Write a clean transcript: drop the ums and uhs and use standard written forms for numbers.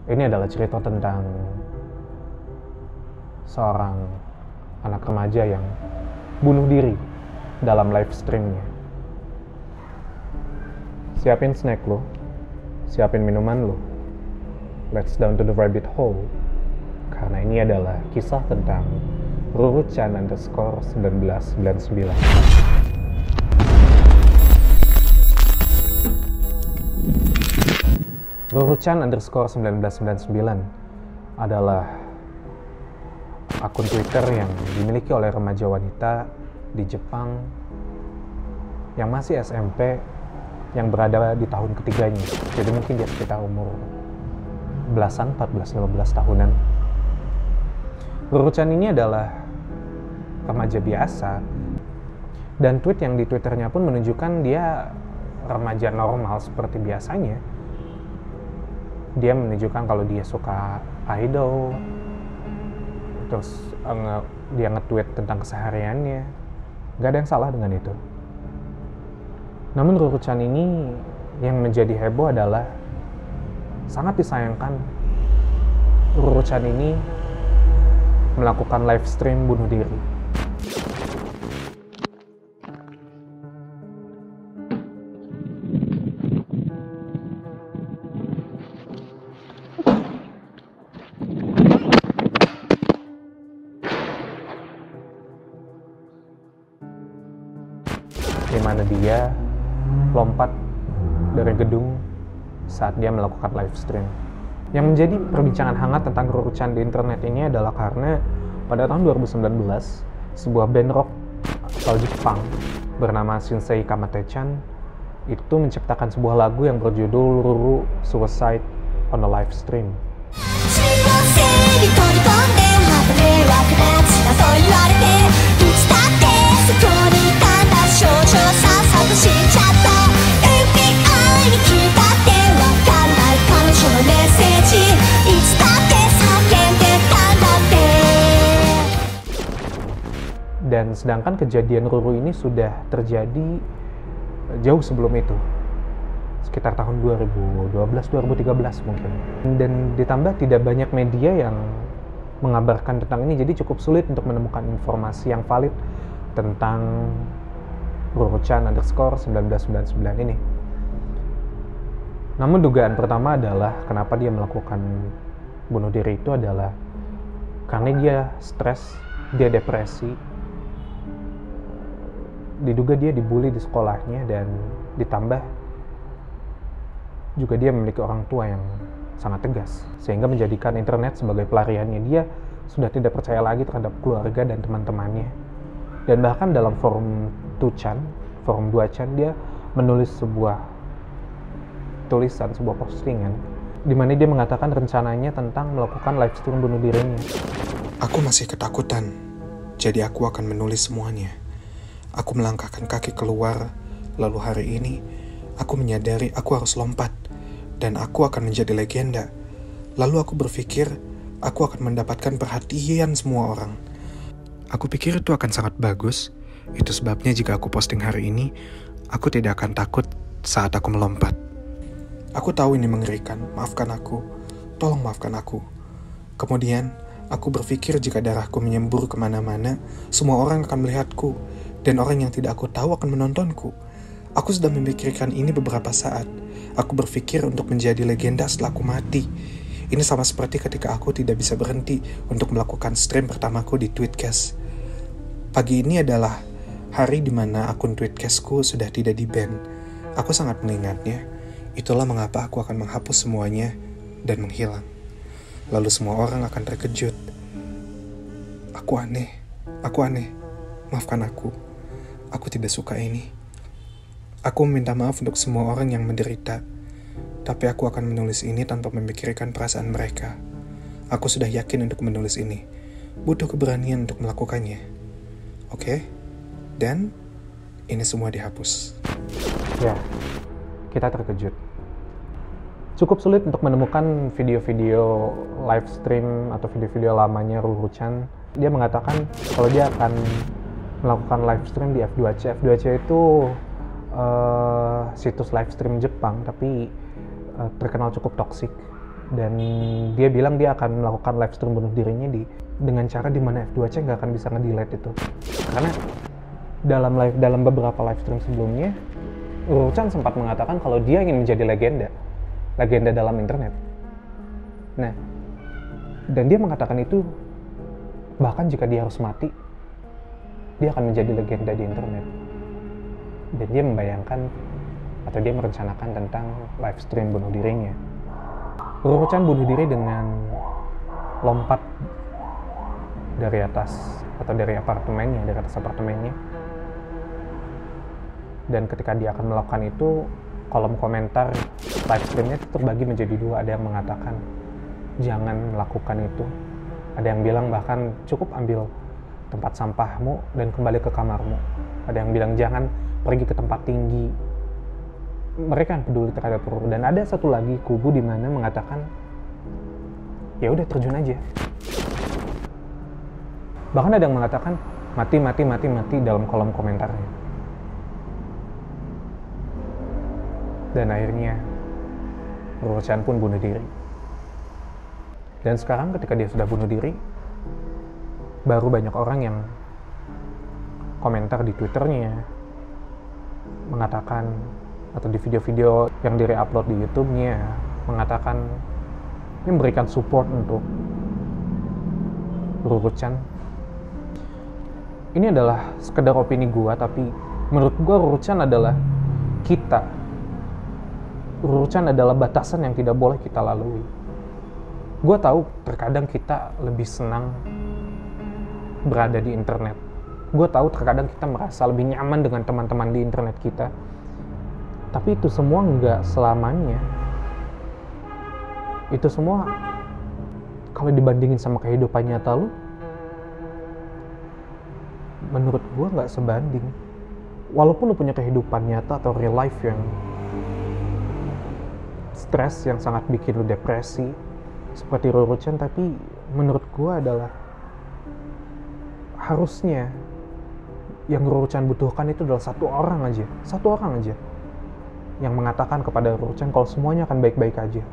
Ini adalah cerita tentang seorang anak remaja yang bunuh diri dalam live streamnya. Siapin snack lo, siapin minuman lo. Let's down to the rabbit hole. Karena ini adalah kisah tentang Ruru Chan _1999. Ruru Chan _1999 adalah akun Twitter yang dimiliki oleh remaja wanita di Jepang yang masih SMP, yang berada di tahun ketiganya. Jadi mungkin dia sekitar umur belasan, 14-15 tahunan. Ruru Chan ini adalah remaja biasa, dan tweet yang di Twitternya pun menunjukkan dia remaja normal seperti biasanya. Dia menunjukkan kalau dia suka idol, terus dia nge-tweet tentang kesehariannya. Gak ada yang salah dengan itu. Namun Ruru Chan ini yang menjadi heboh adalah sangat disayangkan Ruru Chan ini melakukan live stream bunuh diri. Di mana dia lompat dari gedung saat dia melakukan live stream. Yang menjadi perbincangan hangat tentang Ruru Chan di internet ini adalah karena pada tahun 2019 sebuah band rock asal Jepang bernama Shinsei Kamate-chan itu menciptakan sebuah lagu yang berjudul Ruru Suicide on a Live Stream. Dan sedangkan kejadian Ruru ini sudah terjadi jauh sebelum itu, sekitar tahun 2012-2013 mungkin. Dan ditambah tidak banyak media yang mengabarkan tentang ini, jadi cukup sulit untuk menemukan informasi yang valid tentang Ruru Chan _1999 ini. Namun dugaan pertama adalah kenapa dia melakukan bunuh diri itu adalah karena dia stres, dia depresi. Diduga dia dibully di sekolahnya, dan ditambah juga dia memiliki orang tua yang sangat tegas, sehingga menjadikan internet sebagai pelariannya. Dia sudah tidak percaya lagi terhadap keluarga dan teman-temannya. Dan bahkan dalam forum 2chan, dia menulis sebuah tulisan, sebuah postingan, di mana dia mengatakan rencananya tentang melakukan live stream bunuh dirinya. Aku masih ketakutan, jadi aku akan menulis semuanya. Aku melangkahkan kaki keluar, lalu hari ini aku menyadari aku harus lompat, dan aku akan menjadi legenda. Lalu aku berpikir aku akan mendapatkan perhatian semua orang. Aku pikir itu akan sangat bagus. Itu sebabnya jika aku posting hari ini, aku tidak akan takut saat aku melompat. Aku tahu ini mengerikan, maafkan aku. Tolong maafkan aku. Kemudian, aku berpikir jika darahku menyembur kemana-mana, semua orang akan melihatku, dan orang yang tidak aku tahu akan menontonku. Aku sudah memikirkan ini beberapa saat. Aku berpikir untuk menjadi legenda setelah aku mati. Ini sama seperti ketika aku tidak bisa berhenti untuk melakukan stream pertamaku di Tweetcast. Pagi ini adalah hari di mana akun Tweetcastku sudah tidak di-ban. Aku sangat mengingatnya. Itulah mengapa aku akan menghapus semuanya dan menghilang. Lalu semua orang akan terkejut. Aku aneh. Maafkan aku. Aku tidak suka ini. Aku meminta maaf untuk semua orang yang menderita. Tapi aku akan menulis ini tanpa memikirkan perasaan mereka. Aku sudah yakin untuk menulis ini. Butuh keberanian untuk melakukannya. Oke? Dan ini semua dihapus. Ya, kita terkejut. Cukup sulit untuk menemukan video-video live stream atau video-video lamanya Ruru Chan. Dia mengatakan kalau dia akan melakukan live stream di F2C. F2C itu situs live stream Jepang, tapi terkenal cukup toksik. Dan dia bilang dia akan melakukan live stream bunuh dirinya dengan cara dimana F2C nggak akan bisa nge-delete itu. Karena dalam beberapa live stream sebelumnya, Ruru-chan sempat mengatakan kalau dia ingin menjadi legenda dalam internet. Nah, dan dia mengatakan itu bahkan jika dia harus mati, dia akan menjadi legenda di internet. Dan dia membayangkan atau dia merencanakan tentang live stream bunuh dirinya. Ruru-chan bunuh diri dengan lompat dari atas atau dari atas apartemennya. Dan ketika dia akan melakukan itu, kolom komentar live streamnya itu terbagi menjadi dua. Ada yang mengatakan jangan melakukan itu. Ada yang bilang bahkan cukup ambil tempat sampahmu dan kembali ke kamarmu. Ada yang bilang jangan pergi ke tempat tinggi. Mereka yang peduli terhadap Ruru. Dan ada satu lagi kubu di mana mengatakan ya udah terjun aja. Bahkan ada yang mengatakan mati dalam kolom komentarnya. Dan akhirnya Ruru-chan pun bunuh diri. Dan sekarang ketika dia sudah bunuh diri, baru banyak orang yang komentar di Twitternya mengatakan, atau di video-video yang di-upload di YouTube-nya mengatakan, memberikan support untuk Ruru-chan. Ini adalah sekedar opini gua, tapi menurut gua Ruru-chan adalah kita. Ruru-chan adalah batasan yang tidak boleh kita lalui. Gua tahu terkadang kita lebih senang berada di internet. Gua tahu terkadang kita merasa lebih nyaman dengan teman-teman di internet kita. Tapi itu semua nggak selamanya. Itu semua kalau dibandingin sama kehidupan nyata lu, menurut gue nggak sebanding. Walaupun lu punya kehidupan nyata atau real life yang stres, yang sangat bikin lu depresi, seperti Ruru-chan, tapi menurut gue adalah harusnya yang Ruru-chan butuhkan itu adalah satu orang aja yang mengatakan kepada Ruru-chan kalau semuanya akan baik-baik aja.